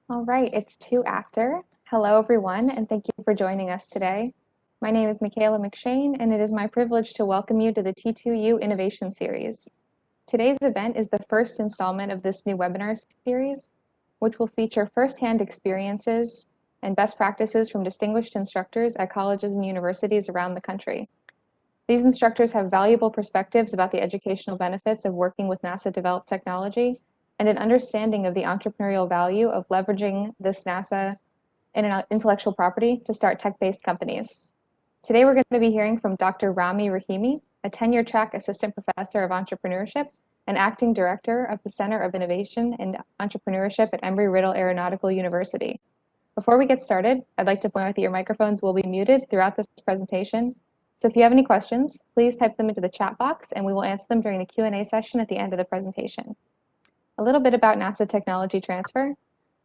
All right, it's 2 after. Hello, everyone, and thank you for joining us today. My name is Michaela McShane, and it is my privilege to welcome you to the T2U Innovation Series. Today's event is the first installment of this new webinar series, which will feature firsthand experiences and best practices from distinguished instructors at colleges and universities around the country. These instructors have valuable perspectives about the educational benefits of working with NASA-developed technology and an understanding of the entrepreneurial value of leveraging this NASA intellectual property to start tech-based companies. Today, we're going to be hearing from Dr. Ramy Rahimi, a tenure-track assistant professor of entrepreneurship and acting director of the Center of Innovation and Entrepreneurship at Embry-Riddle Aeronautical University. Before we get started, I'd like to point out that your microphones will be muted throughout this presentation. So if you have any questions, please type them into the chat box and we will answer them during the Q&A session at the end of the presentation. A little bit about NASA Technology Transfer.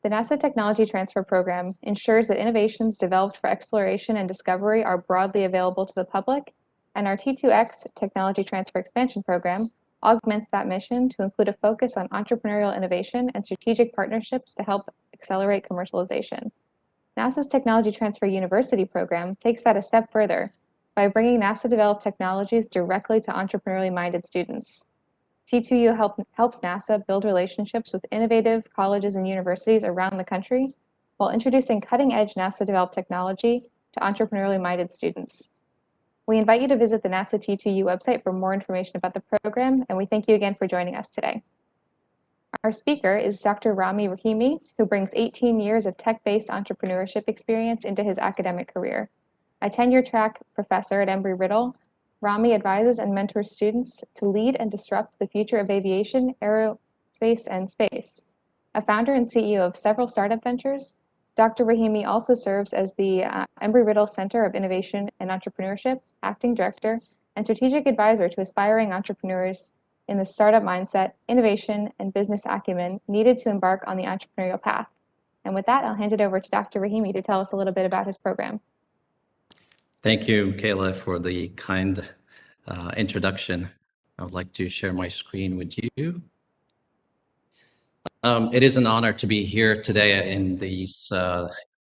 The NASA Technology Transfer Program ensures that innovations developed for exploration and discovery are broadly available to the public, and our T2X Technology Transfer Expansion Program augments that mission to include a focus on entrepreneurial innovation and strategic partnerships to help accelerate commercialization. NASA's Technology Transfer University program takes that a step further by bringing NASA-developed technologies directly to entrepreneurially minded students. T2U helps NASA build relationships with innovative colleges and universities around the country while introducing cutting-edge NASA-developed technology to entrepreneurially minded students. We invite you to visit the NASA T2U website for more information about the program, and we thank you again for joining us today. Our speaker is Dr. Ramy Rahimi, who brings 18 years of tech-based entrepreneurship experience into his academic career. A tenure-track professor at Embry-Riddle, Ramy advises and mentors students to lead and disrupt the future of aviation, aerospace, and space. A founder and CEO of several startup ventures, Dr. Rahimi also serves as the Embry-Riddle Center of Innovation and Entrepreneurship, acting director, and strategic advisor to aspiring entrepreneurs in the startup mindset, innovation, and business acumen needed to embark on the entrepreneurial path. And with that, I'll hand it over to Dr. Rahimi to tell us a little bit about his program. Thank you, Michaela, for the kind introduction. I would like to share my screen with you. It is an honor to be here today in this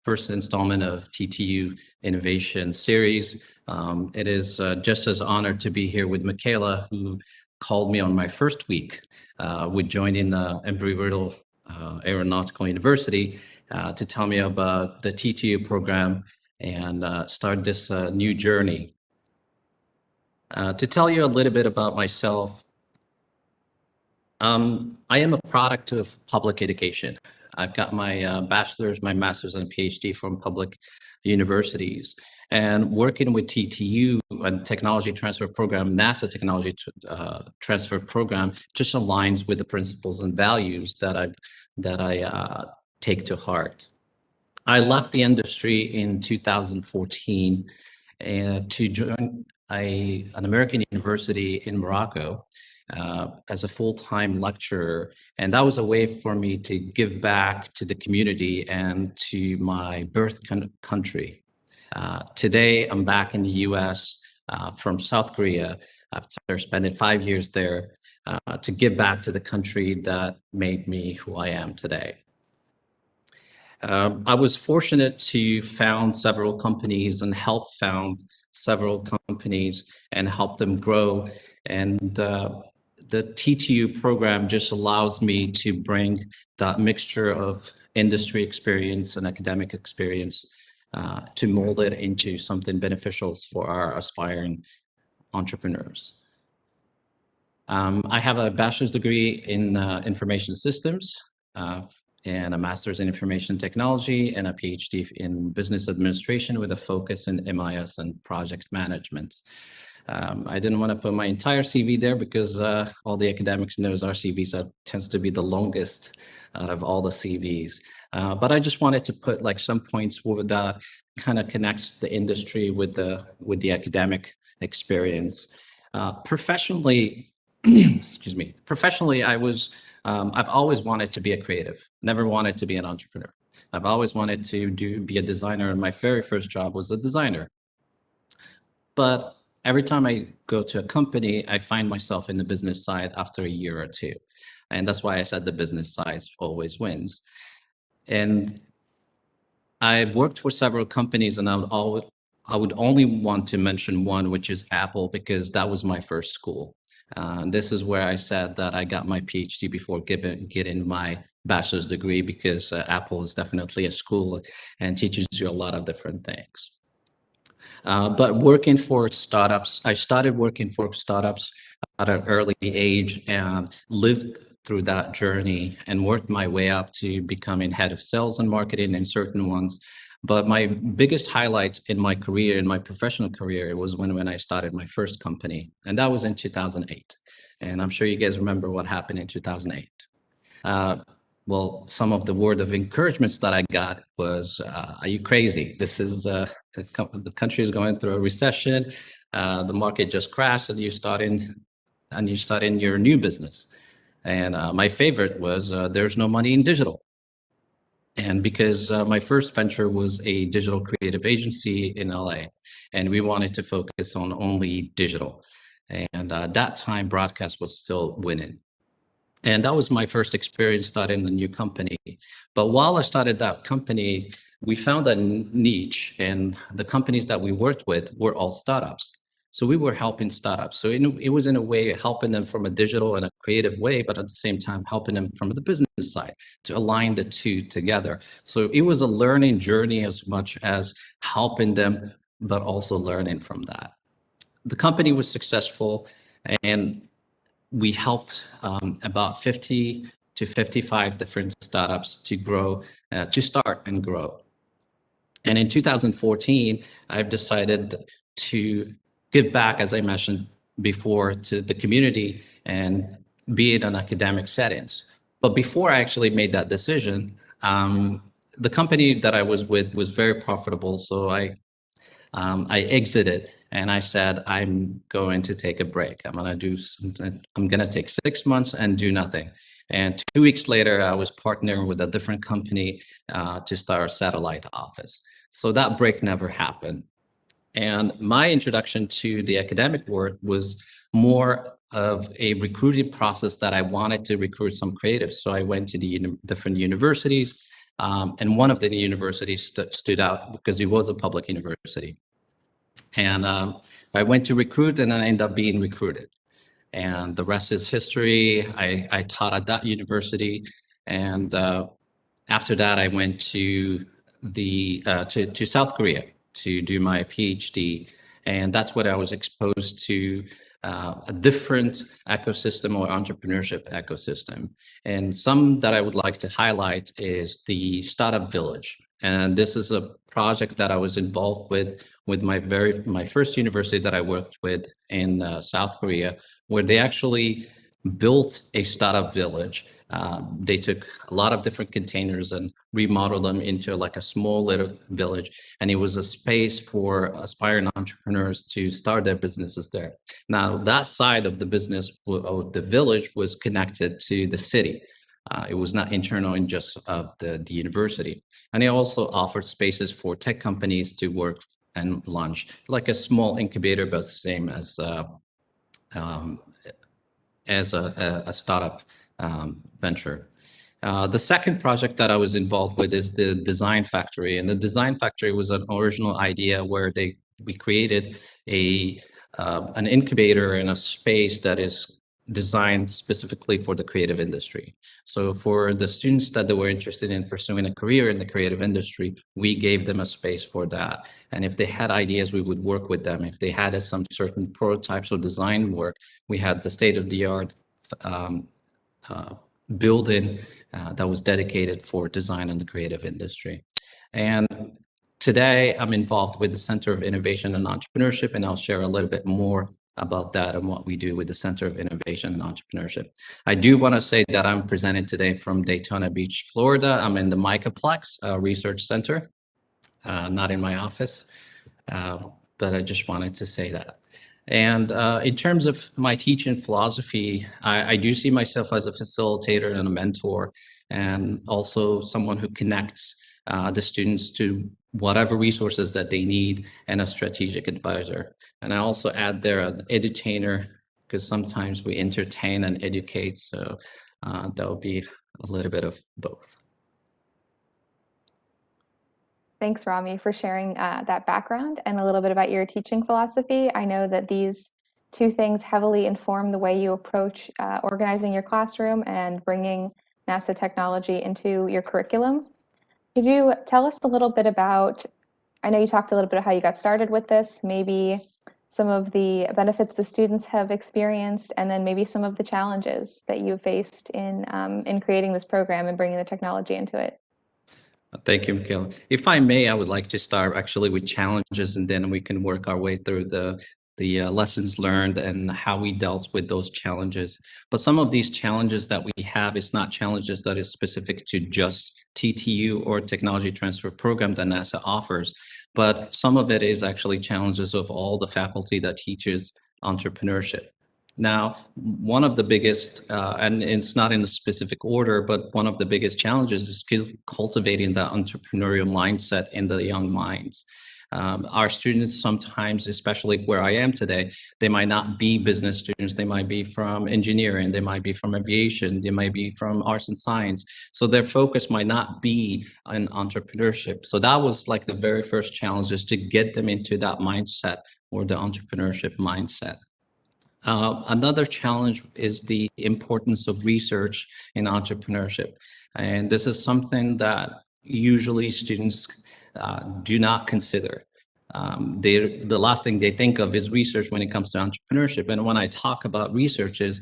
first installment of T2U Innovation Series. It is just as honored to be here with Michaela, who called me on my first week with joining Embry-Riddle Aeronautical University to tell me about the T2U program and start this new journey. To tell you a little bit about myself, I am a product of public education. I've got my bachelor's, my master's, and PhD from public universities. And working with T2U and Technology Transfer Program, NASA Technology Transfer Program, just aligns with the principles and values that I take to heart. I left the industry in 2014 to join an American university in Morocco as a full-time lecturer. And that was a way for me to give back to the community and to my birth country. Today, I'm back in the US from South Korea after spending 5 years there to give back to the country that made me who I am today. I was fortunate to found several companies and help found several companies and help them grow. And the T2U program just allows me to bring that mixture of industry experience and academic experience to mold it into something beneficial for our aspiring entrepreneurs. I have a bachelor's degree in information systems and a master's in information technology and a PhD in business administration with a focus in MIS and project management. I didn't want to put my entire CV there because all the academics knows our CVs tends to be the longest out of all the CVs. But I just wanted to put like some points that kind of connects the industry with the academic experience. Professionally, excuse me, professionally, I've always wanted to be a creative, never wanted to be an entrepreneur. I've always wanted to be a designer, and my very first job was a designer. But every time I go to a company, I find myself in the business side after a year or two. And that's why I said the business side always wins. And I've worked for several companies, and I would only want to mention one, which is Apple, because that was my first school. This is where I said that I got my PhD before getting my bachelor's degree, because Apple is definitely a school and teaches you a lot of different things. But working for startups, I started working for startups at an early age and lived through that journey and worked my way up to becoming head of sales and marketing in certain ones. But my biggest highlight in my career, in my professional career, was when I started my first company, and that was in 2008. And I'm sure you guys remember what happened in 2008. Well, some of the word of encouragements that I got was, are you crazy? This is, the country is going through a recession. The market just crashed and you're starting your new business. And my favorite was, there's no money in digital. And because my first venture was a digital creative agency in LA, and we wanted to focus on only digital. And that time broadcast was still winning. And that was my first experience starting a new company. But while I started that company, we found a niche, and the companies that we worked with were all startups. So we were helping startups. So it was in a way helping them from a digital and a creative way, but at the same time helping them from the business side to align the two together. So it was a learning journey as much as helping them, but also learning from that. The company was successful, and we helped about 50 to 55 different startups to grow, to start and grow. And in 2014, I've decided to give back, as I mentioned before, to the community and be it in academic settings. But before I actually made that decision, the company that I was with was very profitable. So I exited and I said, I'm going to take a break. I'm going to do something. I'm going to take 6 months and do nothing. And 2 weeks later, I was partnering with a different company to start a satellite office. So that break never happened. And my introduction to the academic world was more of a recruiting process that I wanted to recruit some creatives. So I went to the different universities, and one of the universities stood out because it was a public university. And I went to recruit, and I ended up being recruited. And the rest is history. I taught at that university, and after that, I went to to South Korea to do my PhD, and that's what I was exposed to, a different ecosystem or entrepreneurship ecosystem. And some that I would like to highlight is the Startup Village. And this is a project that I was involved with my first university that I worked with in South Korea, where they actually built a startup village. They took a lot of different containers and remodeled them into like a small little village. And it was a space for aspiring entrepreneurs to start their businesses there. Now, that side of the business of the village was connected to the city. It was not internal in just of the university. And it also offered spaces for tech companies to work and launch, like a small incubator, but same as a startup venture. The second project that I was involved with is the Design Factory, and the Design Factory was an original idea where we created an incubator in a space that is designed specifically for the creative industry. So for the students that they were interested in pursuing a career in the creative industry, we gave them a space for that. And if they had ideas, we would work with them. If they had some certain prototypes or design work, we had the state-of-the-art building that was dedicated for design in the creative industry. And today I'm involved with the Center of Innovation and Entrepreneurship, and I'll share a little bit more about that and what we do with the Center of Innovation and Entrepreneurship. I do want to say that I'm presenting today from Daytona Beach, Florida. I'm in the Micaplex Research Center, not in my office, but I just wanted to say that. And in terms of my teaching philosophy, I do see myself as a facilitator and a mentor, and also someone who connects the students to whatever resources that they need, and a strategic advisor. And I also add there an edutainer, because sometimes we entertain and educate. So that will be a little bit of both. Thanks, Ramy, for sharing that background and a little bit about your teaching philosophy. I know that these two things heavily inform the way you approach organizing your classroom and bringing NASA technology into your curriculum. Could you tell us a little bit about, I know you talked a little bit about how you got started with this, maybe some of the benefits the students have experienced, and then maybe some of the challenges that you faced in creating this program and bringing the technology into it. Thank you, Michaela. If I may, I would like to start actually with challenges, and then we can work our way through the lessons learned and how we dealt with those challenges. But some of these challenges that we have is not challenges that is specific to just TTU or technology transfer program that NASA offers, but some of it is actually challenges of all the faculty that teaches entrepreneurship. Now, one of the biggest, and it's not in a specific order, but one of the biggest challenges is cultivating that entrepreneurial mindset in the young minds. Our students sometimes, especially where I am today, they might not be business students. They might be from engineering. They might be from aviation. They might be from arts and science. So their focus might not be on entrepreneurship. So that was like the very first challenge, is to get them into that mindset, or the entrepreneurship mindset. Another challenge is the importance of research in entrepreneurship. And this is something that usually students do not consider. The last thing they think of is research when it comes to entrepreneurship. And when I talk about research is,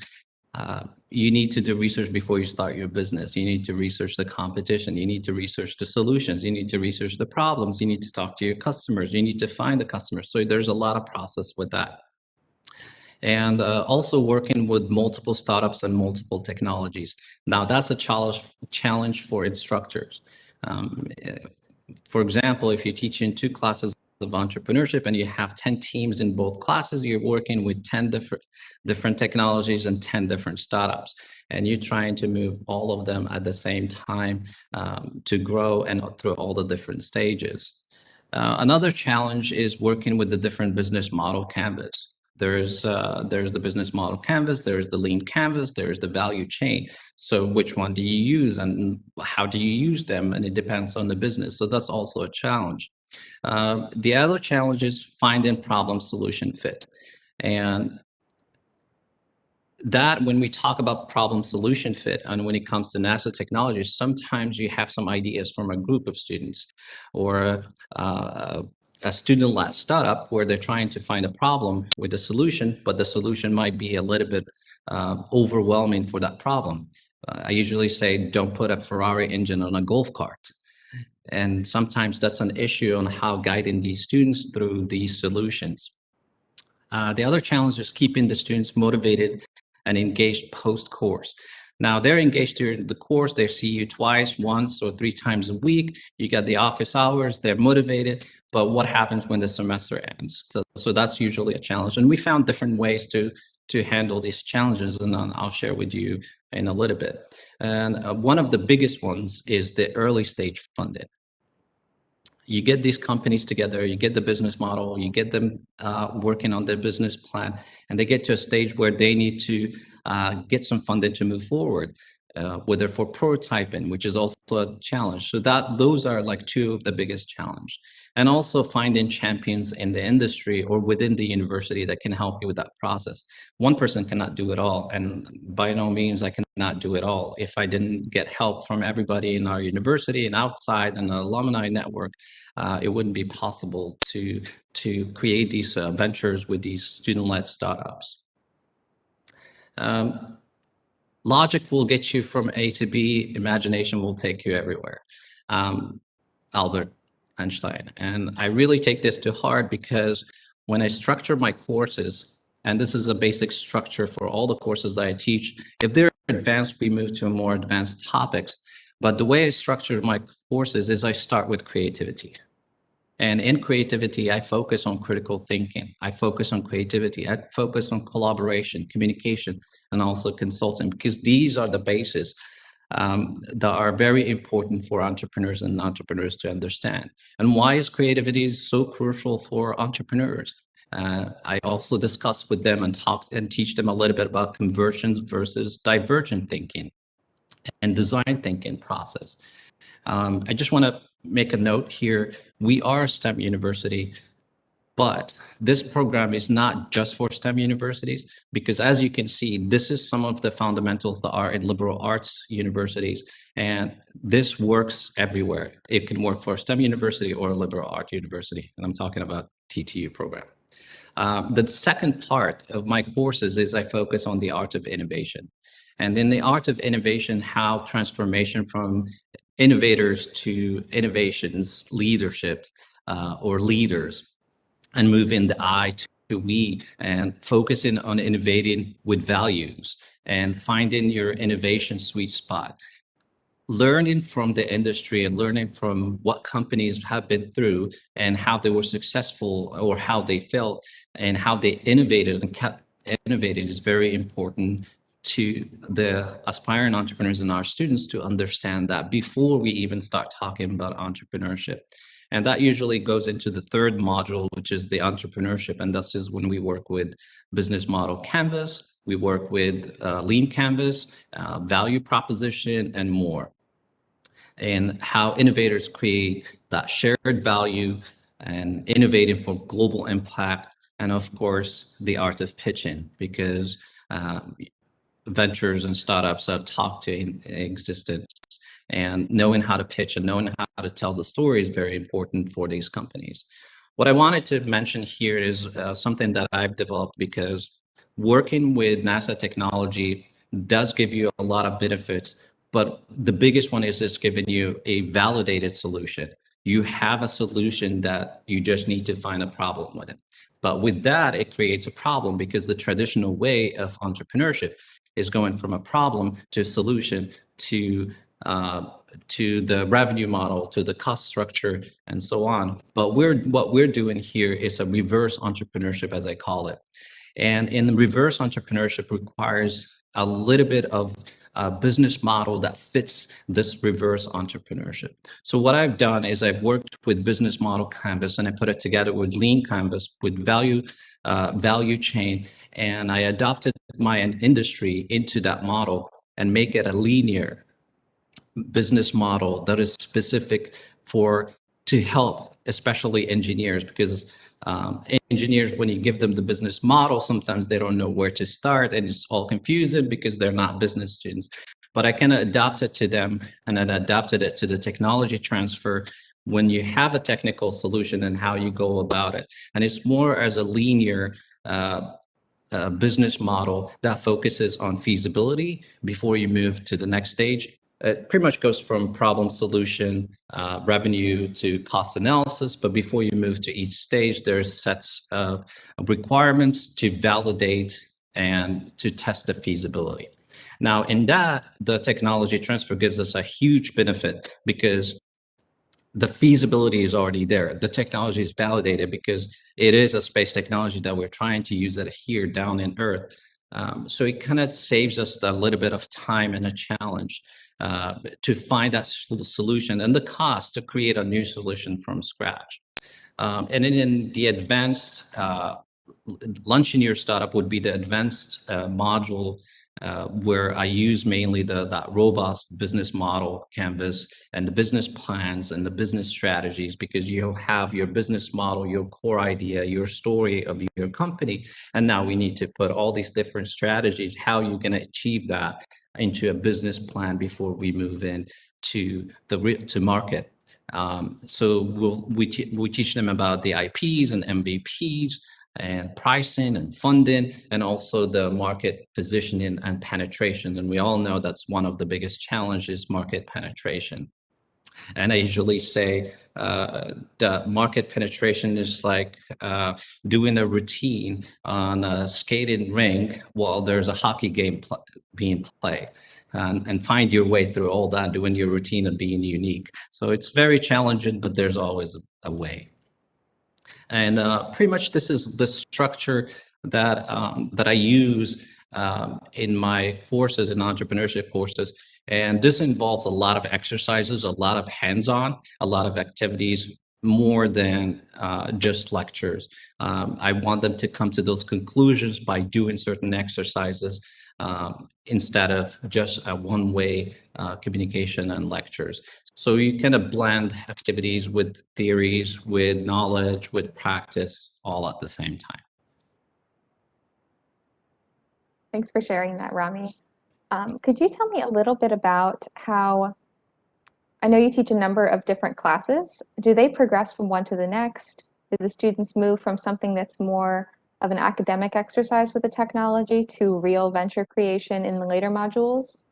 you need to do research before you start your business. You need to research the competition. You need to research the solutions. You need to research the problems. You need to talk to your customers. You need to find the customers. So there's a lot of process with that. And also working with multiple startups and multiple technologies. Now, that's a challenge for instructors. For example, if you teach in 2 classes of entrepreneurship and you have 10 teams in both classes, you're working with 10 different technologies and 10 different startups, and you're trying to move all of them at the same time to grow and through all the different stages. Another challenge is working with the different business model canvas. There's the business model canvas, there's the lean canvas, there's the value chain. So which one do you use and how do you use them? And it depends on the business. So that's also a challenge. The other challenge is finding problem solution fit. And that, when we talk about problem solution fit, and when it comes to NASA technology, sometimes you have some ideas from a group of students, or a student-led startup where they're trying to find a problem with a solution, but the solution might be a little bit overwhelming for that problem. I usually say, don't put a Ferrari engine on a golf cart. And sometimes that's an issue on how guiding these students through these solutions. The other challenge is keeping the students motivated and engaged post-course. Now, they're engaged during the course. They see you twice, once, or 3 times a week. You get the office hours. They're motivated. But what happens when the semester ends? So that's usually a challenge. And we found different ways to handle these challenges, and I'll share with you in a little bit. And one of the biggest ones is the early stage funding. You get these companies together, you get the business model, you get them working on their business plan, and they get to a stage where they need to get some funding to move forward, whether for prototyping, which is also a challenge. So those are like 2 of the biggest challenge. And also finding champions in the industry or within the university that can help you with that process. One person cannot do it all, and by no means I cannot do it all. If I didn't get help from everybody in our university and outside and the alumni network, it wouldn't be possible to create these ventures with these student-led startups. Logic will get you from A to B. Imagination will take you everywhere. Albert Einstein. And I really take this to heart, because when I structure my courses, and this is a basic structure for all the courses that I teach, if they're advanced, we move to more advanced topics. But the way I structure my courses is I start with creativity. And in creativity, I focus on critical thinking. I focus on creativity. I focus on collaboration, communication, and also consulting, because these are the bases that are very important for entrepreneurs and entrepreneurs to understand. And why is creativity so crucial for entrepreneurs? I also discuss with them and talk and teach them a little bit about convergent versus divergent thinking. and design thinking process. I just want to make a note here. We are a STEM university, but this program is not just for STEM universities, because as you can see, this is some of the fundamentals that are in liberal arts universities, and this works everywhere. It can work for a STEM university or a liberal art university, and I'm talking about T2U program. The second part of my courses is I focus on the art of innovation. And in the art of innovation, how transformation from innovators to innovations, leadership, or leaders, and moving the I to we, and focusing on innovating with values and finding your innovation sweet spot. Learning from the industry and learning from what companies have been through and how they were successful or how they failed and how they innovated and kept innovating is very important to the aspiring entrepreneurs and our students to understand that before we even start talking about entrepreneurship. And that usually goes into the third module, which is the entrepreneurship. And this is when we work with business model canvas, we work with lean canvas, value proposition, and more. And how innovators create that shared value and innovating for global impact. And of course, the art of pitching, because ventures and startups have talked to in existence, and knowing how to pitch and knowing how to tell the story is very important for these companies. What I wanted to mention here is something that I've developed, because working with NASA technology does give you a lot of benefits, but the biggest one is it's giving you a validated solution. You have a solution that you just need to find a problem with it. But with that, it creates a problem, because the traditional way of entrepreneurship is going from a problem to a solution to the revenue model, to the cost structure, and so on. But what we're doing here is a reverse entrepreneurship, as I call it. And in the reverse entrepreneurship requires a little bit of a business model that fits this reverse entrepreneurship. So what I've done is I've worked with business model canvas, and I put it together with lean canvas, with value chain, and I adopted my industry into that model and make it a linear business model that is specific to help, especially engineers, because engineers, when you give them the business model, sometimes they don't know where to start, and it's all confusing because they're not business students. But I kind of adapt it to them, and then adapted it to the technology transfer when you have a technical solution and how you go about it. And it's more as a linear business model that focuses on feasibility before you move to the next stage. It pretty much goes from problem solution, revenue, to cost analysis. But before you move to each stage, there's sets of requirements to validate and to test the feasibility. Now, in that, the technology transfer gives us a huge benefit, because the feasibility is already there. The technology is validated because it is a space technology that we're trying to use it here down in Earth. So it kind of saves us a little bit of time and a challenge to find that solution, and the cost to create a new solution from scratch. And then in the advanced lunch in your startup would be the advanced module, where I use mainly that robust business model canvas and the business plans and the business strategies, because you have your business model, your core idea, your story of your company, and now we need to put all these different strategies, how you're going to achieve that, into a business plan before we move in to market. So we teach them about the IPs and MVPs and pricing and funding, and also the market positioning and penetration. And we all know that's one of the biggest challenges, market penetration. And I usually say the market penetration is like doing a routine on a skating rink while there's a hockey game being played. And find your way through all that, doing your routine and being unique. So it's very challenging, but there's always a way. And pretty much this is the structure that that I use in my courses, in entrepreneurship courses. And this involves a lot of exercises, a lot of hands-on, a lot of activities, more than just lectures. I want them to come to those conclusions by doing certain exercises. instead of just a one-way communication and lectures. So you kind of blend activities with theories, with knowledge, with practice, all at the same time. Thanks for sharing that, Ramy. Could you tell me a little bit about how, I know you teach a number of different classes. Do they progress from one to the next? Do the students move from something that's more of an academic exercise with the technology to real venture creation in the later modules?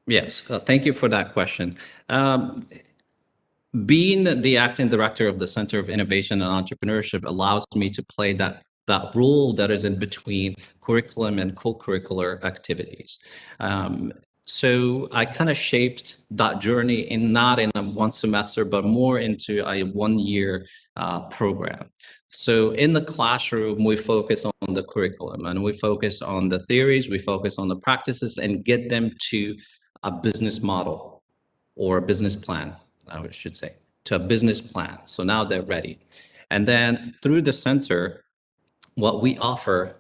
Yes, thank you for that question. Being the acting director of the Center of Innovation and Entrepreneurship allows me to play that role that is in between curriculum and co-curricular activities. So I kind of shaped that journey not in a one semester, but more into a 1-year program. So in the classroom, we focus on the curriculum and we focus on the theories, we focus on the practices and get them to a business model or a business plan, I should say, to a business plan. So now they're ready. And then through the center, what we offer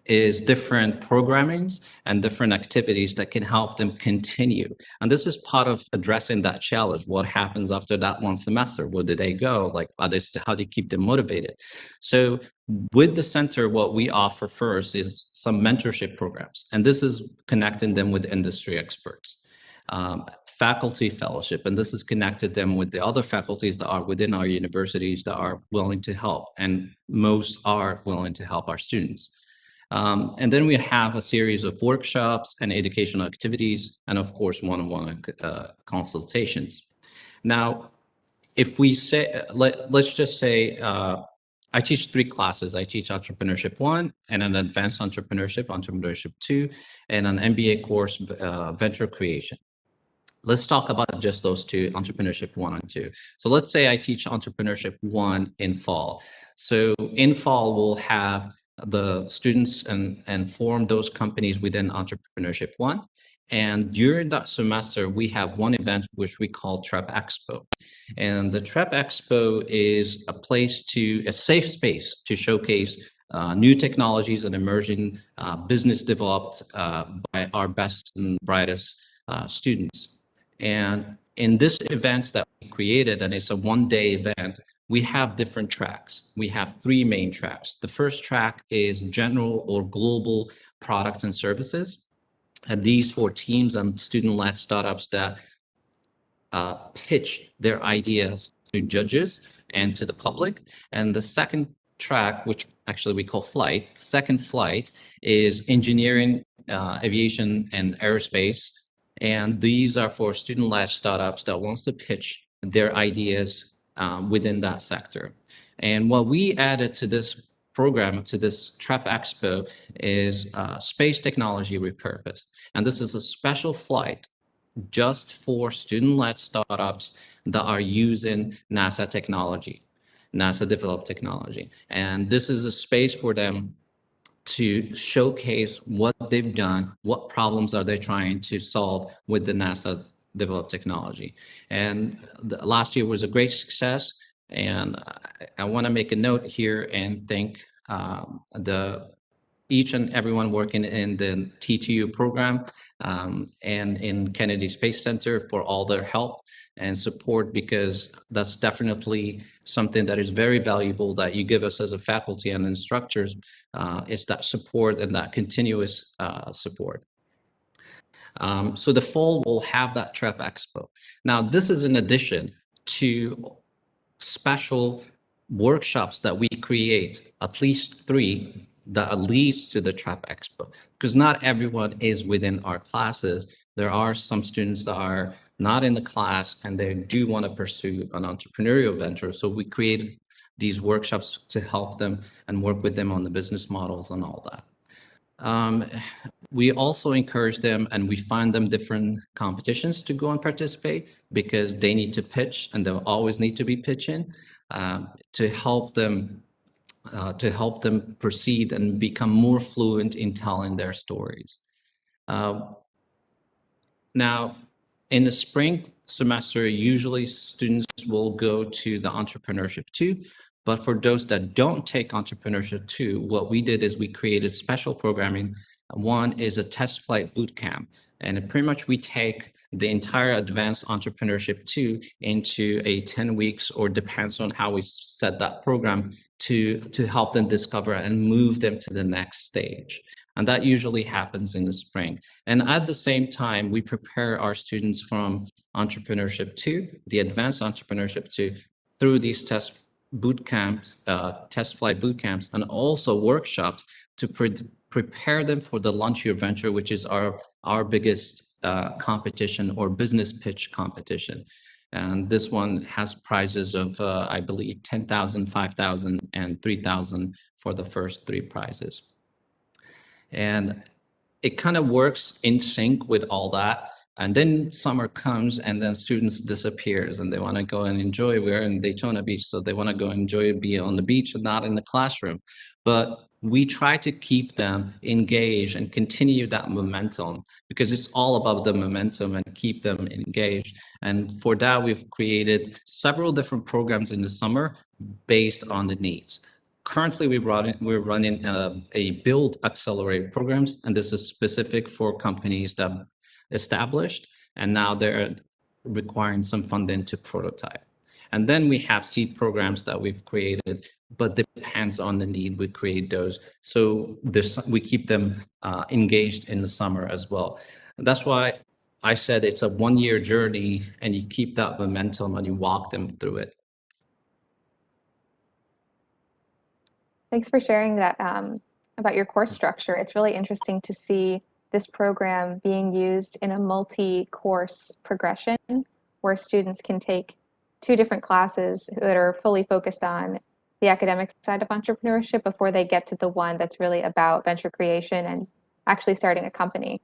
is different programmings and different activities that can help them continue. And this is part of addressing that challenge. What happens after that one semester? Where do they go? Like, how do you keep them motivated? So with the center, what we offer first is some mentorship programs. And this is connecting them with industry experts. Faculty fellowship, and this has connected them with the other faculties that are within our universities that are willing to help, and most are willing to help our students. And then we have a series of workshops and educational activities, and of course, one-on-one consultations. Now, if we say, let's just say, I teach 3 classes. I teach Entrepreneurship 1 and an Advanced Entrepreneurship 2, and an MBA course, Venture Creation. Let's talk about just those 2, Entrepreneurship 1 and 2. So let's say I teach Entrepreneurship 1 in fall. So in fall, we'll have the students and form those companies within Entrepreneurship 1. And during that semester, we have one event which we call Trep Expo. And the Trep Expo is a safe space to showcase new technologies and emerging business developed by our best and brightest students. And in this events that we created, and it's a 1-day event, we have different tracks. We have 3 main tracks. The first track is general or global products and services. And these for teams and student-led startups that pitch their ideas to judges and to the public. And the second track, which actually we call flight, second flight is engineering, aviation, and aerospace. And these are for student-led startups that wants to pitch their ideas within that sector. And what we added to this program, to this Trep Expo, is space technology repurposed. And this is a special flight just for student-led startups that are using NASA technology, NASA-developed technology. And this is a space for them to showcase what they've done, what problems are they trying to solve with the NASA developed technology. And last year was a great success. And I want to make a note here and thank each and everyone working in the T2U program and in Kennedy Space Center for all their help and support, because that's definitely something that is very valuable that you give us as a faculty and instructors, is that support and that continuous support. So the fall will have that Trep Expo. Now, this is in addition to special workshops that we create, at least 3, that leads to the Trep Expo, because not everyone is within our classes. There are some students that are not in the class and they do want to pursue an entrepreneurial venture. So we created these workshops to help them and work with them on the business models and all that. We also encourage them and we find them different competitions to go and participate, because they need to pitch and they'll always need to be pitching to help them proceed and become more fluent in telling their stories. Now, in the spring semester, usually students will go to the Entrepreneurship 2, but for those that don't take Entrepreneurship 2, what we did is we created special programming One is a test flight boot camp, and pretty much we take the entire advanced entrepreneurship 2 into a 10 weeks, or depends on how we set that program, to help them discover and move them to the next stage. And that usually happens in the spring. And at the same time, we prepare our students from entrepreneurship 2, the advanced entrepreneurship 2, through these test boot camps, test flight boot camps, and also workshops to prepare them for the Launch Your Venture, which is our biggest competition, or business pitch competition. And this one has prizes of, I believe, 10,000, 5,000, and 3,000 for the first 3 prizes. And it kind of works in sync with all that. And then summer comes, and then students disappears, and they want to go and enjoy. We're in Daytona Beach, so they want to go enjoy, be on the beach and not in the classroom. But we try to keep them engaged and continue that momentum, because it's all about the momentum and keep them engaged. And for that, we've created several different programs in the summer based on the needs. Currently, we're running a Build Accelerate programs, and this is specific for companies that established, and now they're requiring some funding to prototype. And then we have seed programs that we've created, but depends on the need, we create those. So we keep them engaged in the summer as well. And that's why I said it's a 1-year journey, and you keep that momentum and you walk them through it. Thanks for sharing that about your course structure. It's really interesting to see this program being used in a multi-course progression, where students can take 2 different classes that are fully focused on the academic side of entrepreneurship before they get to the one that's really about venture creation and actually starting a company.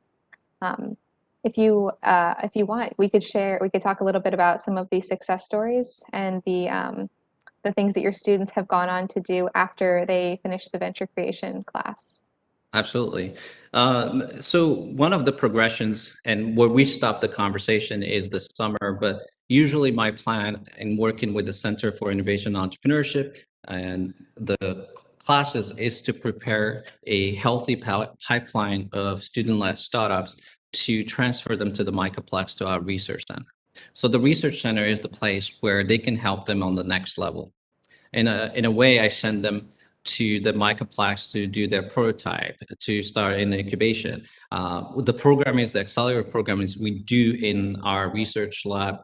If you want, we could talk a little bit about some of these success stories and the things that your students have gone on to do after they finish the venture creation class. Absolutely. So one of the progressions, and where we stop the conversation, is the summer, but usually my plan in working with the Center for Innovation Entrepreneurship and the classes is to prepare a healthy pipeline of student-led startups to transfer them to the Microplex, to our research center. So the research center is the place where they can help them on the next level. In a way, I send them to the Microplex to do their prototype, to start in the incubation. The program is, the accelerator program is, we do in our research lab,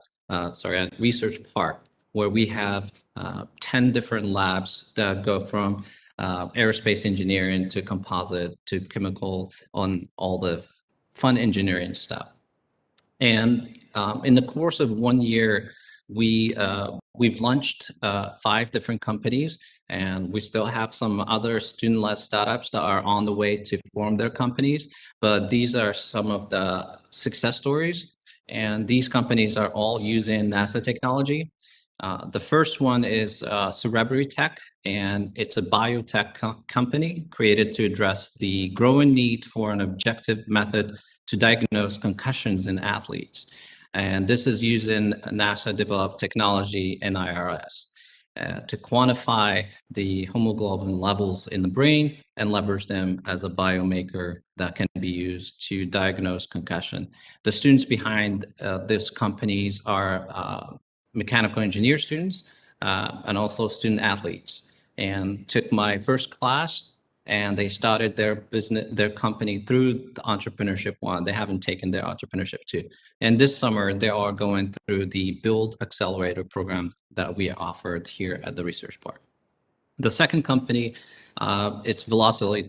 research park, where we have 10 different labs that go from aerospace engineering to composite to chemical, on all the fun engineering stuff. And in the course of 1 year, we've launched 5 different companies, and we still have some other student-led startups that are on the way to form their companies. But these are some of the success stories, and these companies are all using NASA technology. The first one is Cerebri Tech, and it's a biotech company created to address the growing need for an objective method to diagnose concussions in athletes. And this is using NASA-developed technology and IRS to quantify the hemoglobin levels in the brain and leverage them as a biomarker that can be used to diagnose concussion. The students behind these companies are mechanical engineer students and also student athletes, and took my first class, and they started their company through the entrepreneurship 1. They haven't taken their entrepreneurship 2. And this summer, they are going through the Build Accelerator program that we offered here at the Research Park. The second company is Velocity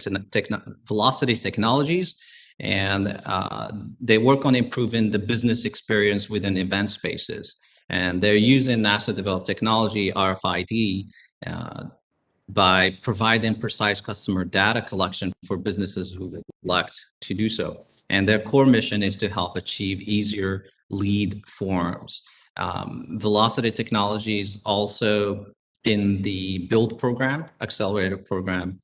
Technologies, and they work on improving the business experience within event spaces. And they're using NASA-developed technology, RFID, by providing precise customer data collection for businesses who elect to do so. And their core mission is to help achieve easier lead forms. Velocity Technologies also in the Build program, Accelerator program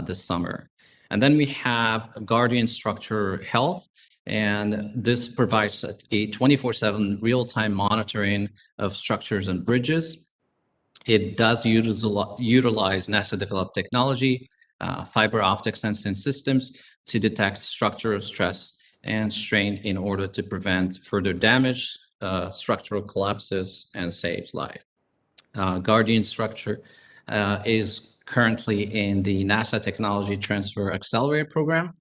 this summer. And then we have Guardian Structure Health, and this provides a 24/7 real-time monitoring of structures and bridges. It does utilize NASA-developed technology fiber optic sensing systems to detect structural stress and strain in order to prevent further damage, structural collapses, and save life. Guardian structure is currently in the NASA Technology Transfer Accelerator program.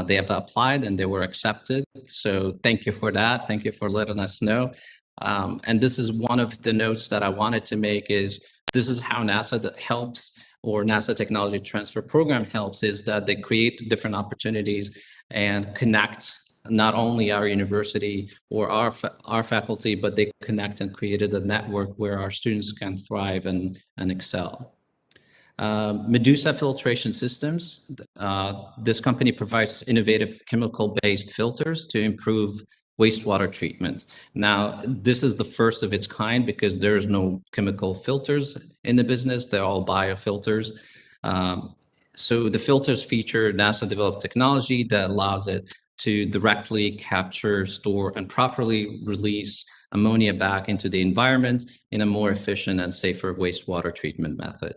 They have applied and they were accepted. So thank you for that. Thank you for letting us know. And this is one of the notes that I wanted to make is this is how NASA helps, or NASA Technology Transfer Program helps, is that they create different opportunities and connect not only our university or our faculty, but they connect and created a network where our students can thrive and excel. Medusa Filtration Systems. This company provides innovative chemical-based filters to improve wastewater treatment. Now, this is the first of its kind because there's no chemical filters in the business. They're all biofilters. So the filters feature NASA-developed technology that allows it to directly capture, store, and properly release ammonia back into the environment in a more efficient and safer wastewater treatment method.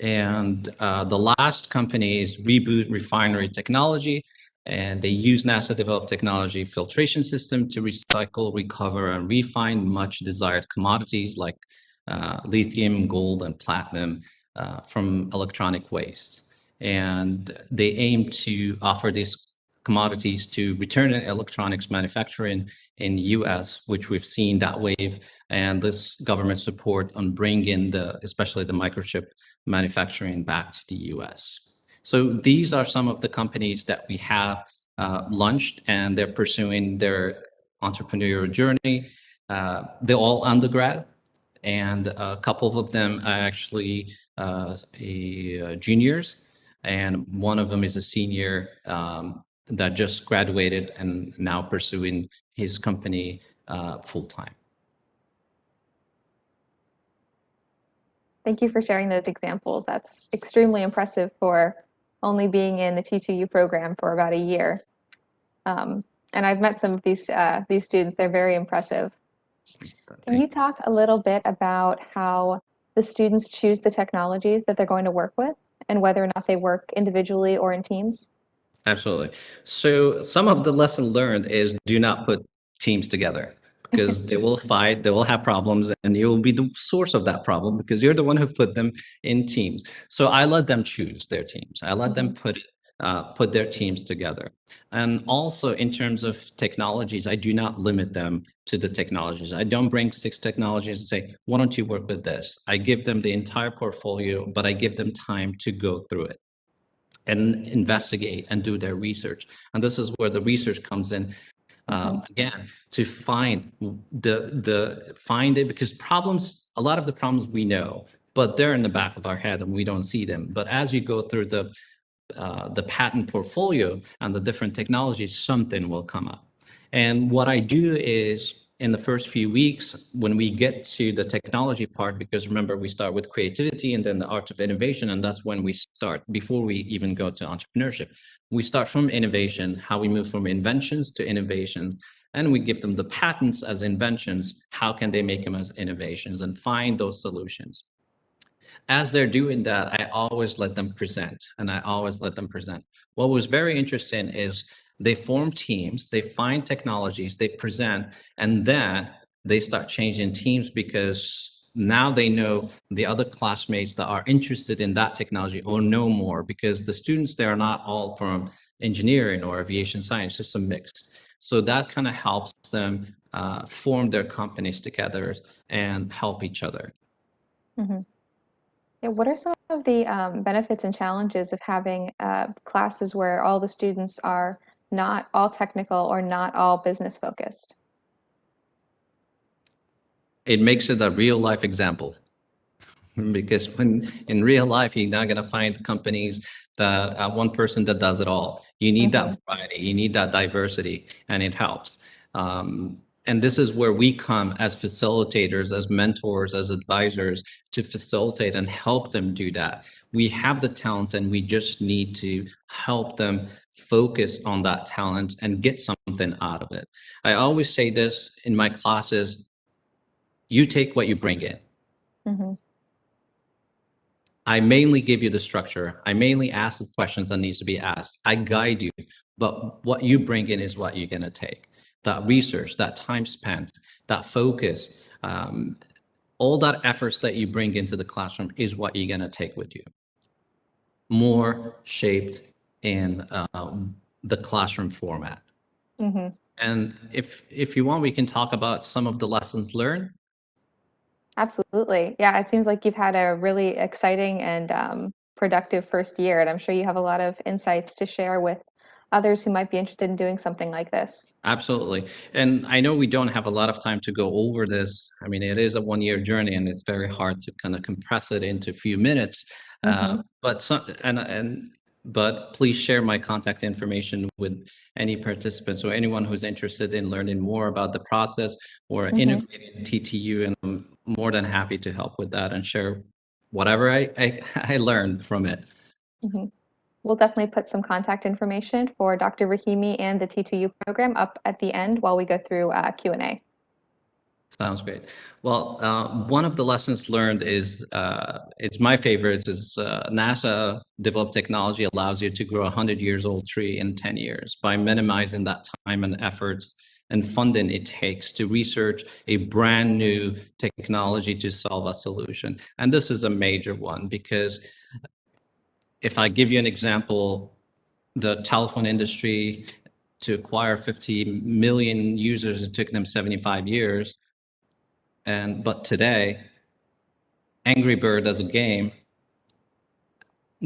And the last company is Reboot Refinery Technology, and they use NASA-developed technology filtration system to recycle, recover, and refine much desired commodities like lithium, gold, and platinum from electronic waste. And they aim to offer these commodities to return in electronics manufacturing in the US, which we've seen that wave, and this government support on bringing especially the microchip manufacturing back to the US. So these are some of the companies that we have launched, and they're pursuing their entrepreneurial journey. They're all undergrad, and a couple of them are actually juniors, and one of them is a senior that just graduated and now pursuing his company full-time. Thank you for sharing those examples. That's extremely impressive for only being in the T2U program for about a year. And I've met some of these students. They're very impressive. Can you talk a little bit about how the students choose the technologies that they're going to work with and whether or not they work individually or in teams? Absolutely. So some of the lesson learned is do not put teams together because they will fight, they will have problems, and you'll be the source of that problem because you're the one who put them in teams. So I let them choose their teams. I let them put their teams together. And also in terms of technologies, I do not limit them to the technologies. I don't bring 6 technologies and say, why don't you work with this? I give them the entire portfolio, but I give them time to go through it and investigate and do their research. And this is where the research comes in. Again, to find find it, because problems, a lot of the problems we know, but they're in the back of our head and we don't see them. But as you go through the patent portfolio and the different technologies, something will come up. And what I do is in the first few weeks, when we get to the technology part, because remember, we start with creativity and then the art of innovation, and that's when we start, before we even go to entrepreneurship. We start from innovation, how we move from inventions to innovations, and we give them the patents as inventions. How can they make them as innovations and find those solutions? As they're doing that, I always let them present, and I always let them present. What was very interesting is they form teams, they find technologies, they present, and then they start changing teams because now they know the other classmates that are interested in that technology or know more, because the students, they are not all from engineering or aviation science, just a mix. So that kind of helps them form their companies together and help each other. Yeah, what are some of the benefits and challenges of having classes where all the students are not all technical or not all business focused? It makes it a real life example. Because when in real life, you're not going to find companies that one person that does it all. You need that variety, you need that diversity, and it helps. And this is where we come as facilitators, as mentors, as advisors to facilitate and help them do that. We have the talent and we just need to help them focus on that talent and get something out of it. I always say this in my classes, you take what you bring in. I mainly give you the structure. I mainly ask the questions that needs to be asked. I guide you, but what you bring in is what you're going to take. That research, that time spent, that focus, all that efforts that you bring into the classroom is what you're going to take with you. More shaped in the classroom format. Mm-hmm. And if you want, we can talk about some of the lessons learned. Absolutely. Yeah, it seems like you've had a really exciting and productive first year, and I'm sure you have a lot of insights to share with others who might be interested in doing something like this. Absolutely. And I know we don't have a lot of time to go over this. I mean, it is a one-year journey and it's very hard to kind of compress it into a few minutes. Mm-hmm. But please share my contact information with any participants or anyone who's interested in learning more about the process or Mm-hmm. integrating TTU, and I'm more than happy to help with that and share whatever I learned from it. Mm-hmm. We'll definitely put some contact information for Dr. Rahimi and the T2U program up at the end while we go through Q&A. Sounds great. Well, one of the lessons learned is, it's my favorite, is NASA developed technology allows you to grow a 100-year-old tree in 10 years by minimizing that time and efforts and funding it takes to research a brand new technology to solve a solution. And this is a major one because if I give you an example, the telephone industry, to acquire 50 million users, it took them 75 years. But today, Angry Bird as a game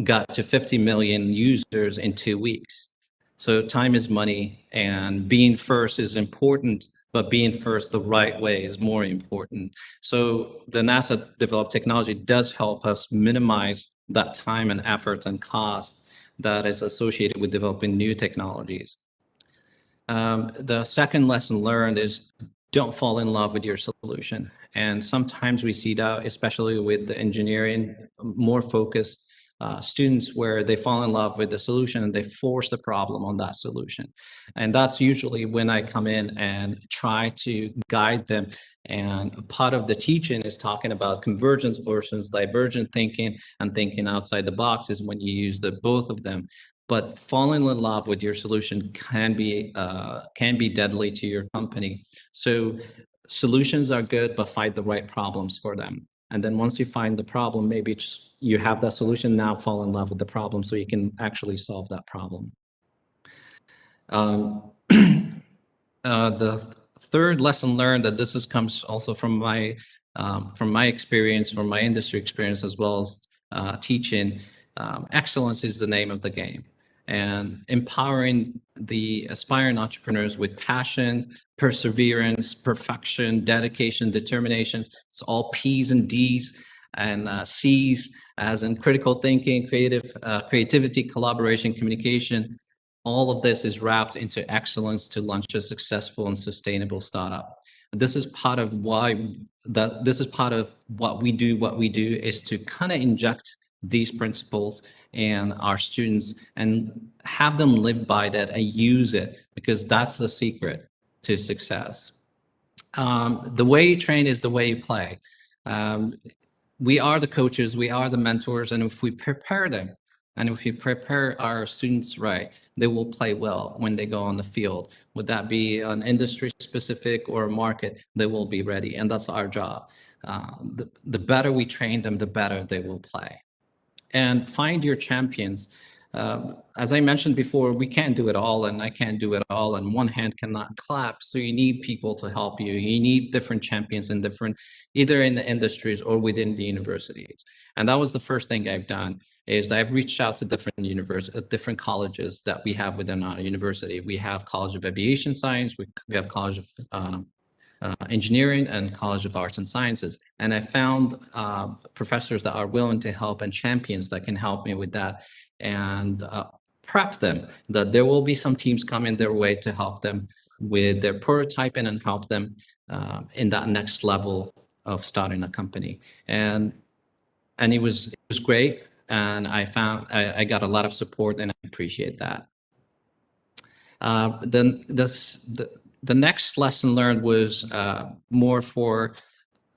got to 50 million users in 2 weeks. So time is money, and being first is important, but being first the right way is more important. So the NASA developed technology does help us minimize that time and effort and cost that is associated with developing new technologies. The second lesson learned is don't fall in love with your solution. And sometimes we see that, especially with the engineering, more focused students, where they fall in love with the solution and they force the problem on that solution. And that's usually when I come in and try to guide them. And part of the teaching is talking about convergence versus divergent thinking, and thinking outside the box is when you use the both of them. But falling in love with your solution can be deadly to your company. So solutions are good, but find the right problems for them. And then once you find the problem, maybe you have that solution, now fall in love with the problem so you can actually solve that problem. The third lesson learned, that this comes also from my experience, from my industry experience, as well as teaching. Excellence is the name of the game, and empowering the aspiring entrepreneurs with passion, perseverance, perfection, dedication, determination. It's all P's and D's, and C's as in critical thinking, creativity, collaboration, communication. All of this is wrapped into excellence to launch a successful and sustainable startup. This is part of why this is part of what we do. What we do is to kind of inject these principles in our students and have them live by that and use it, because that's the secret to success. The way you train is the way you play. We are the coaches, we are the mentors, and if we prepare them, and if we prepare our students right, they will play well when they go on the field. Would that be an industry specific or a market? They will be ready, and that's our job. The better we train them, the better they will play. And find your champions. As I mentioned before, we can't do it all, and I can't do it all, and one hand cannot clap. So you need people to help you. You need different champions in different, either in the industries or within the universities. And that was the first thing I've done, is I've reached out to different colleges that we have within our university. We have College of Aviation Science, we have College of Engineering, and College of Arts and Sciences. And I found professors that are willing to help and champions that can help me with that, and prep them that there will be some teams coming their way to help them with their prototyping and help them in that next level of starting a company. And it was great. And I found I got a lot of support, and I appreciate that. Then the next lesson learned was more for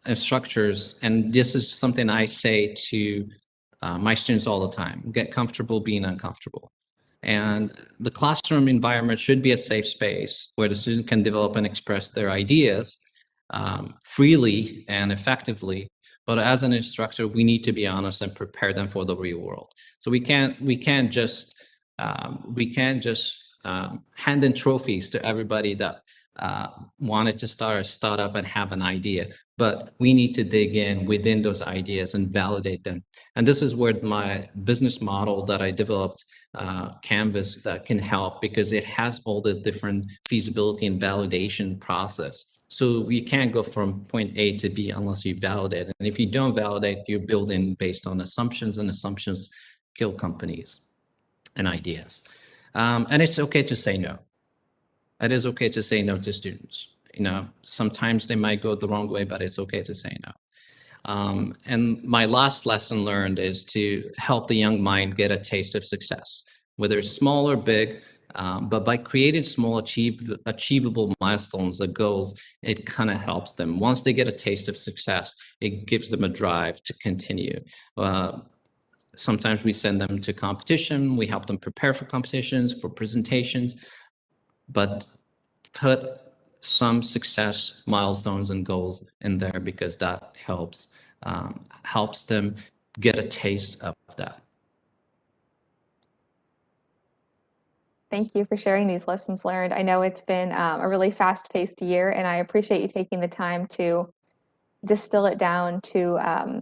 instructors, and this is something I say to my students all the time, get comfortable being uncomfortable. And the classroom environment should be a safe space where the student can develop and express their ideas freely and effectively. But as an instructor, we need to be honest and prepare them for the real world. So we can't just hand in trophies to everybody that wanted to start a startup and have an idea, but we need to dig in within those ideas and validate them. And this is where my business model that I developed, Canvas, that can help, because it has all the different feasibility and validation process. So you can't go from point A to B unless you validate. And if you don't validate, you're building based on assumptions, and assumptions kill companies and ideas. And it's okay to say no. It is okay to say no to students. Sometimes they might go the wrong way, but it's okay to say no. And my last lesson learned is to help the young mind get a taste of success, whether it's small or big. But by creating small, achievable milestones or goals, it kind of helps them. Once they get a taste of success, it gives them a drive to continue. Sometimes we send them to competition. We help them prepare for competitions, for presentations, but put some success milestones and goals in there, because that helps them get a taste of that. Thank you for sharing these lessons learned. I know it's been a really fast-paced year, and I appreciate you taking the time to distill it down to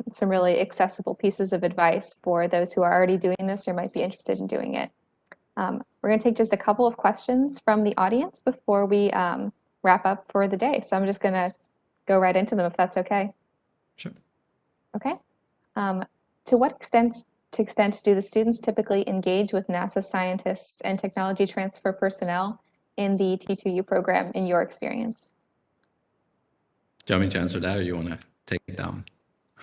some really accessible pieces of advice for those who are already doing this or might be interested in doing it. We're going to take just a couple of questions from the audience before we wrap up for the day. So I'm just going to go right into them, if that's okay. Sure. Okay. To what extent do the students typically engage with NASA scientists and technology transfer personnel in the T2U program, in your experience? Do you want me to answer that, or you want to take it down?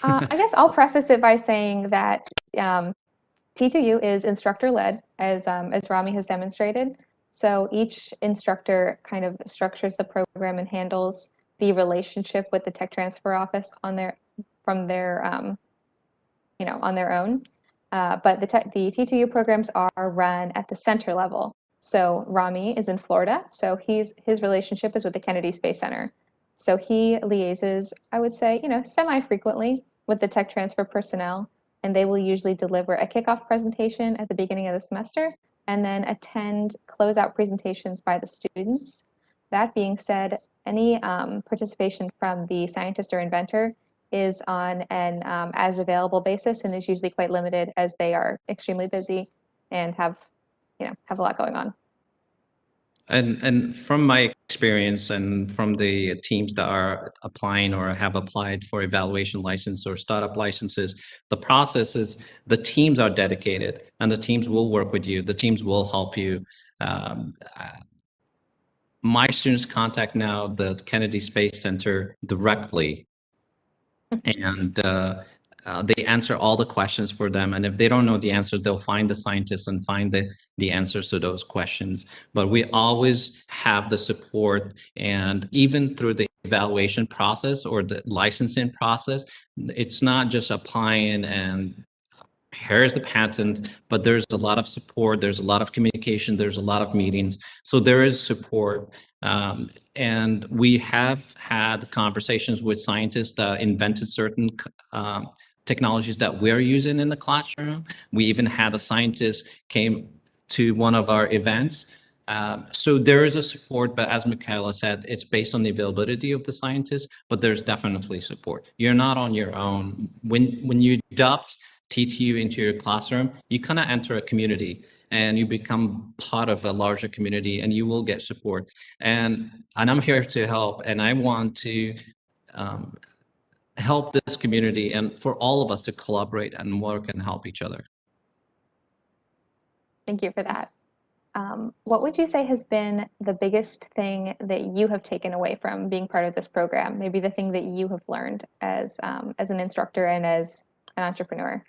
I guess I'll preface it by saying that T2U is instructor-led, as Ramy has demonstrated. So each instructor kind of structures the program and handles the relationship with the tech transfer office on their own. But the T2U programs are run at the center level. So Ramy is in Florida, so his relationship is with the Kennedy Space Center. So he liaises, I would say, semi-frequently with the tech transfer personnel, and they will usually deliver a kickoff presentation at the beginning of the semester and then attend closeout presentations by the students. That being said, any participation from the scientist or inventor is on an as available basis, and is usually quite limited, as they are extremely busy and have a lot going on. And from my experience and from the teams that are applying or have applied for evaluation license or startup licenses, the process is the teams are dedicated, and the teams will work with you. The teams will help you. My students contact now the Kennedy Space Center directly, and they answer all the questions for them. And if they don't know the answers, they'll find the scientists and find the answers to those questions. But we always have the support, and even through the evaluation process or the licensing process, it's not just applying and here's the patent, but there's a lot of support, there's a lot of communication, there's a lot of meetings. So there is support. And we have had conversations with scientists that invented certain technologies that we're using in the classroom. We even had a scientist came to one of our events. So there is a support, but as Michaela said, it's based on the availability of the scientists, but there's definitely support. You're not on your own. When you adopt T2U into your classroom, you kind of enter a community and you become part of a larger community, and you will get support. And I'm here to help, and I want to help this community and for all of us to collaborate and work and help each other. Thank you for that. What would you say has been the biggest thing that you have taken away from being part of this program? Maybe the thing that you have learned as an instructor and as an entrepreneur.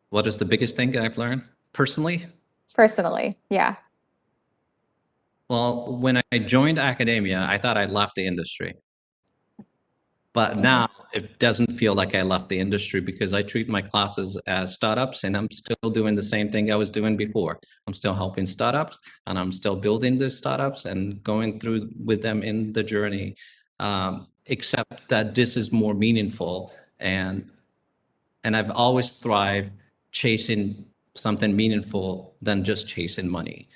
What is the biggest thing that I've learned personally? Personally, yeah. Well, when I joined academia, I thought I'd left the industry. But now it doesn't feel like I left the industry because I treat my classes as startups, and I'm still doing the same thing I was doing before. I'm still helping startups, and I'm still building the startups and going through with them in the journey. Except that this is more meaningful, and I've always thrived chasing something meaningful than just chasing money.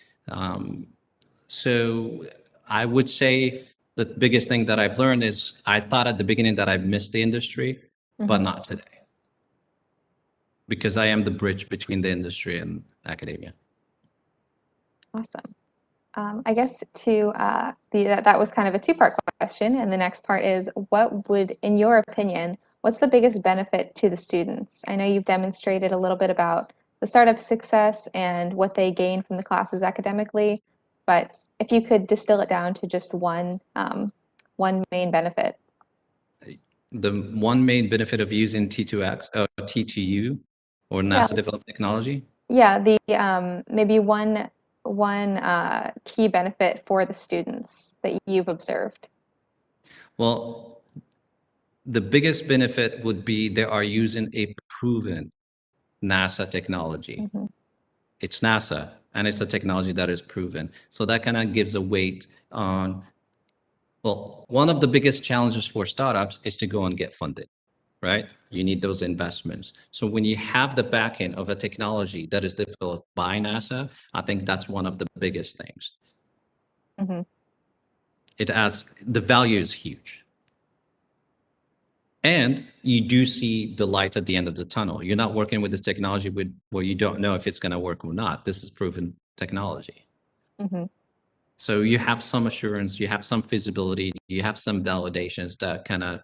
So I would say the biggest thing that I've learned is I thought at the beginning that I missed the industry, but not today, because I am the bridge between the industry and academia. Awesome. I guess that was kind of a two-part question, and the next part is, what would, in your opinion, what's the biggest benefit to the students? I know you've demonstrated a little bit about the startup success and what they gain from the classes academically, but if you could distill it down to just one main benefit. The one main benefit of using T2U or NASA developed technology? Yeah, the maybe one key benefit for the students that you've observed. Well, the biggest benefit would be they are using a proven NASA technology. It's NASA, and it's a technology that is proven. So that kind of gives a weight on, well, one of the biggest challenges for startups is to go and get funded, right? You need those investments. So when you have the back end of a technology that is developed by NASA, I think that's one of the biggest things. It adds, the value is huge. And you do see the light at the end of the tunnel. You're not working with this technology where you don't know if it's going to work or not. This is proven technology. So you have some assurance, you have some feasibility, you have some validations that kind of,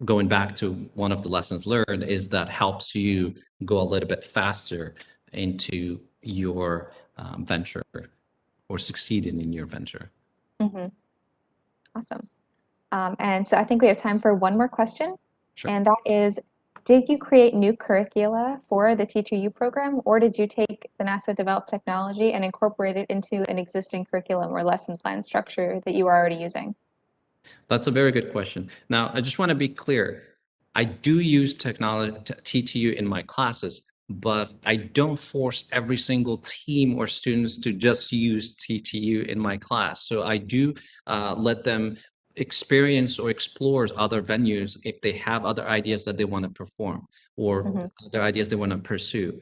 going back to one of the lessons learned, is that helps you go a little bit faster into your venture or succeeding in your venture. Awesome. And so I think we have time for one more question. Sure. And that is, did you create new curricula for the T2U program, or did you take the NASA developed technology and incorporate it into an existing curriculum or lesson plan structure that you are already using? That's a very good question. Now, I just want to be clear. I do use technology, T2U in my classes, but I don't force every single team or students to just use T2U in my class. So I do let them experience or explore other venues if they have other ideas that they want to perform or other ideas they want to pursue.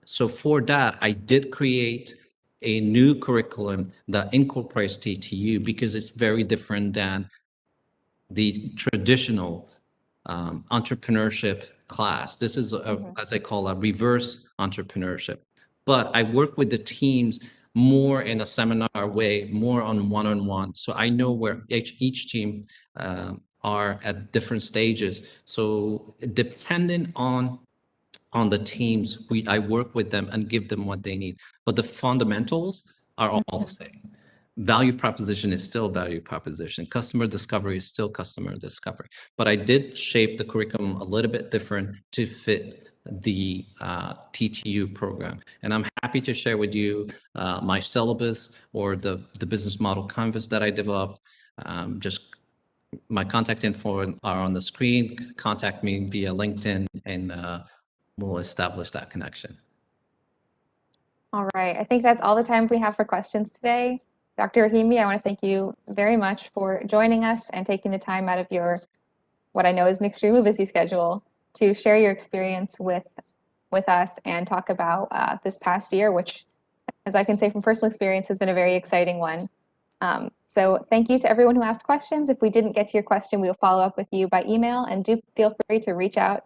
So for that, I did create a new curriculum that incorporates T2U because it's very different than the traditional entrepreneurship class. This is, as I call, a reverse entrepreneurship. But I work with the teams more in a seminar way, more on one-on-one. So I know where each team are at different stages. So depending on the teams, I work with them and give them what they need. But the fundamentals are all the same. Value proposition is still value proposition. Customer discovery is still customer discovery. But I did shape the curriculum a little bit different to fit the T2U program. And I'm happy to share with you my syllabus or the business model canvas that I developed. Just my contact info are on the screen. Contact me via LinkedIn, and we'll establish that connection. All right. I think that's all the time we have for questions today. Dr. Rahimi, I want to thank you very much for joining us and taking the time out of your, what I know is an extremely busy schedule, to share your experience with us and talk about this past year, which, as I can say from personal experience, has been a very exciting one. So thank you to everyone who asked questions. If we didn't get to your question, we will follow up with you by email, and do feel free to reach out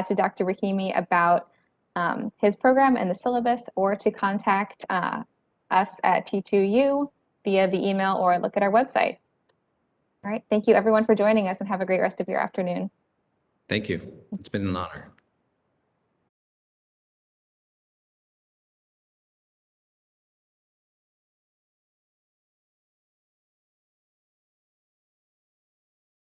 to Dr. Rahimi about his program and the syllabus, or to contact us at T2U via the email or look at our website. All right. Thank you everyone for joining us, and have a great rest of your afternoon. Thank you. It's been an honor.